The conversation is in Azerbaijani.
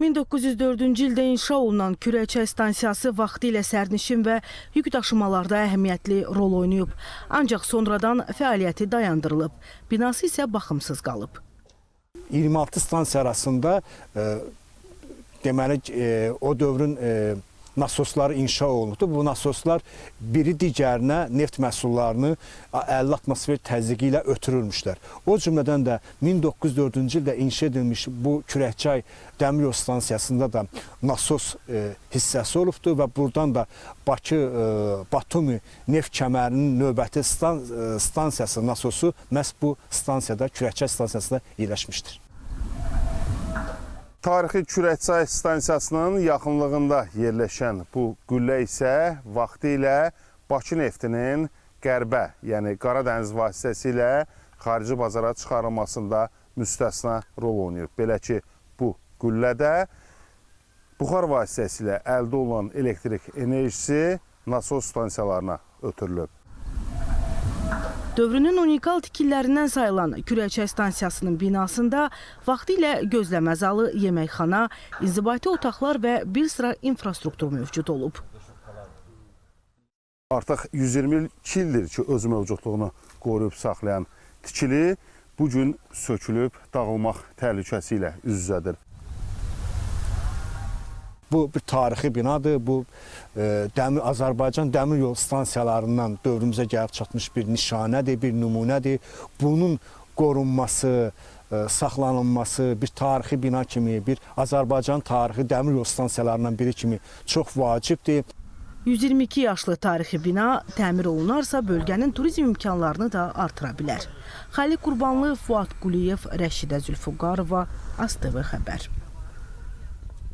1904-cü ildə inşa olunan Kürəkçay stansiyası vaxtilə sərnişin və yük daşımalarda əhəmiyyətli rol oynayıb. Ancaq sonradan fəaliyyəti dayandırılıb. Binası isə baxımsız qalıb. 26 stansiya arasında deməli o dövrün nasosları inşa olunubdur. Bu nasoslar biri digərinə neft məhsullarını 50 atmosfer təzyiqi ilə ötürülmüşlər. O cümlədən də 1904-cü ildə inşa edilmiş bu Kürəkçay dəmir yol stansiyasında da nasos hissəsi olubdur və buradan da Bakı-Batumi neft kəmərinin növbəti stansiyası nasosu məhz bu stansiyada, Kürəkçay stansiyasında yerləşmişdir. Tarixi Kürəkçay stansiyasının yaxınlığında yerləşən bu qüllə isə vaxtilə Bakı neftinin qərbə, yəni Qaradəniz vasitəsilə xarici bazara çıxarılmasında müstəsna rol oynayır. Belə ki, bu qüllədə buxar vasitəsilə əldə olunan elektrik enerjisi nasos stansiyalarına ötürülüb. Dövrünün unikal tikillərindən sayılan Kürəkçay stansiyasının binasında vaxtilə gözləmə zalı, yeməkxana, inzibati otaqlar və bir sıra infrastruktur mövcud olub. Artıq 122 ildir ki, öz mövcudluğunu qoruyub saxlayan tikili bugün sökülüb dağılmaq təhlükəsi ilə üz-üzədir. Bu bir tarixi binadır. Bu Azərbaycan dəmir yol stansiyalarından dövrümüzə gəlib çatmış bir nişanədir, bir nümunədir. Bunun qorunması, saxlanılması bir tarixi bina kimi, bir Azərbaycan tarixi dəmir yol stansiyalarından biri kimi çox vacibdir. 122 yaşlı tarixi bina təmir olunarsa bölgənin turizm imkanlarını da artıra bilər. Xaliq Qurbanlı, Fuad Quliyev, Rəşidə Zülfüqarova, ASTV xəbər.